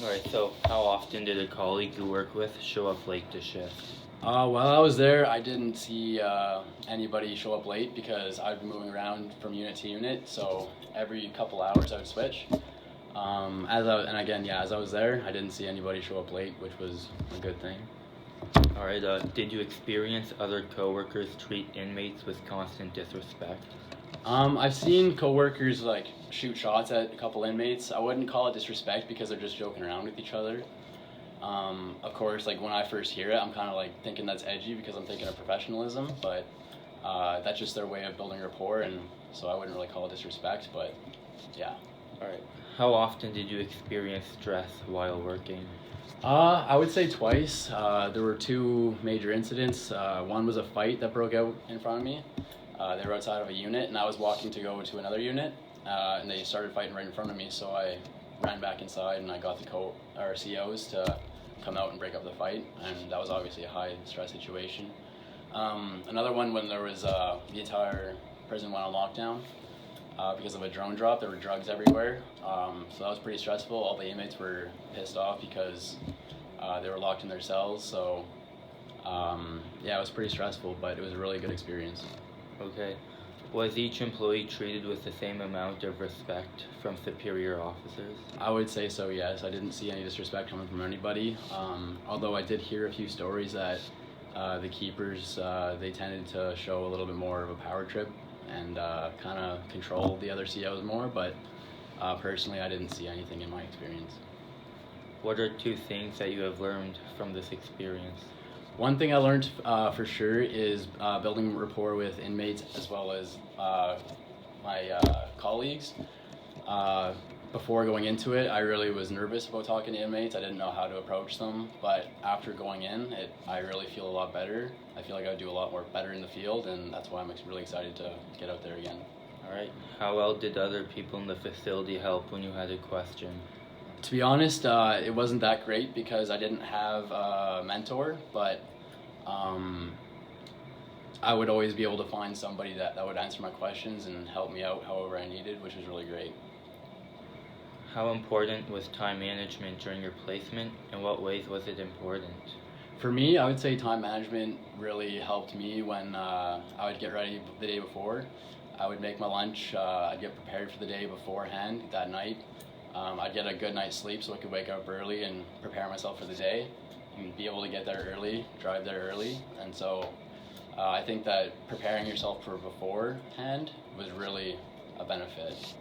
Alright, so how often did a colleague you work with show up late to shift? While I was there, I didn't see anybody show up late because I'd be moving around from unit to unit. So every couple hours I would switch. And again, yeah, as I was there, I didn't see anybody show up late, which was a good thing. Alright, did you experience other coworkers treat inmates with constant disrespect? I've seen coworkers like shoot shots at a couple inmates. I wouldn't call it disrespect because they're just joking around with each other. Of course, like when I first hear it, I'm kind of like thinking that's edgy because I'm thinking of professionalism, but that's just their way of building rapport, and so I wouldn't really call it disrespect, but yeah. Alright, how often did you experience stress while working? I would say twice. There were two major incidents. One was a fight that broke out in front of me. They were outside of a unit, and I was walking to go to another unit, and they started fighting right in front of me. So I ran back inside, and I got the COs to come out and break up the fight, and that was obviously a high stress situation. Another one when there was the entire prison went on lockdown because of a drone drop. There were drugs everywhere, so that was pretty stressful. All the inmates were pissed off because they were locked in their cells. So yeah, it was pretty stressful, but it was a really good experience. Okay. Was each employee treated with the same amount of respect from superior officers? I would say so, yes. I didn't see any disrespect coming from anybody. Although I did hear a few stories that the keepers, they tended to show a little bit more of a power trip and kind of control the other COs more, but personally I didn't see anything in my experience. What are two things that you have learned from this experience? One thing I learned for sure is building rapport with inmates as well as my colleagues. Before going into it, I really was nervous about talking to inmates. I didn't know how to approach them, but after going in, I really feel a lot better. I feel like I would do a lot more better in the field, and that's why I'm really excited to get out there again. Alright, how well did other people in the facility help when you had a question? To be honest, it wasn't that great because I didn't have a mentor, but I would always be able to find somebody that would answer my questions and help me out however I needed, which was really great. How important was time management during your placement? In what ways was it important? For me, I would say time management really helped me when I would get ready the day before. I would make my lunch, I'd get prepared for the day beforehand that night. I'd get a good night's sleep so I could wake up early and prepare myself for the day and be able to get there early, drive there early. And so I think that preparing yourself for beforehand was really a benefit.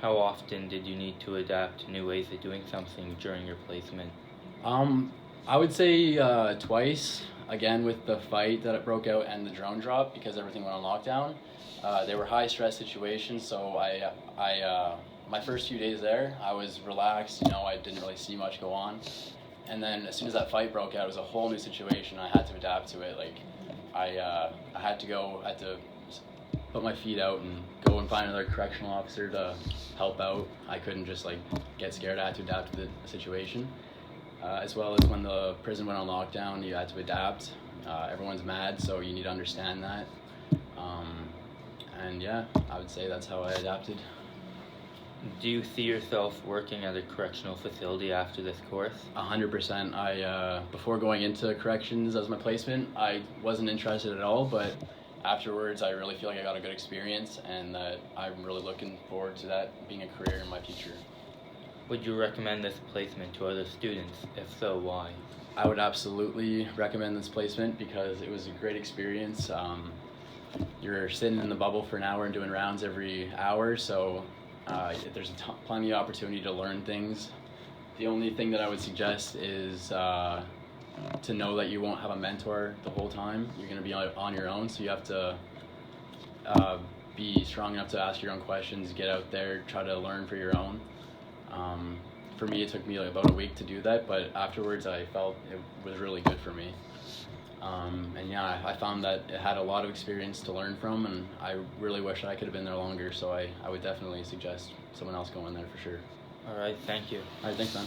How often did you need to adapt to new ways of doing something during your placement? I would say twice, again with the fight that it broke out and the drone drop because everything went on lockdown. They were high stress situations, so my first few days there, I was relaxed, I didn't really see much go on. And then as soon as that fight broke out, it was a whole new situation. I had to adapt to it. Like, I had to put my feet out and go and find another correctional officer to help out. I couldn't just get scared. I had to adapt to the situation. As well as when the prison went on lockdown, you had to adapt. Everyone's mad, so you need to understand that. And yeah, I would say that's how I adapted. Do you see yourself working at a correctional facility after this course? 100%. Before going into corrections as my placement, I wasn't interested at all, but afterwards I really feel like I got a good experience and that I'm really looking forward to that being a career in my future. Would you recommend this placement to other students? If so, why? I would absolutely recommend this placement because it was a great experience. You're sitting in the bubble for an hour and doing rounds every hour, so there's plenty of opportunity to learn things. The only thing that I would suggest is to know that you won't have a mentor the whole time. You're going to be on your own, so you have to be strong enough to ask your own questions, get out there, try to learn for your own. For me, it took me about a week to do that, but afterwards I felt it was really good for me. And yeah, I found that it had a lot of experience to learn from, and I really wish I could have been there longer, so I would definitely suggest someone else go in there for sure. Alright, thank you. Alright, thanks, man.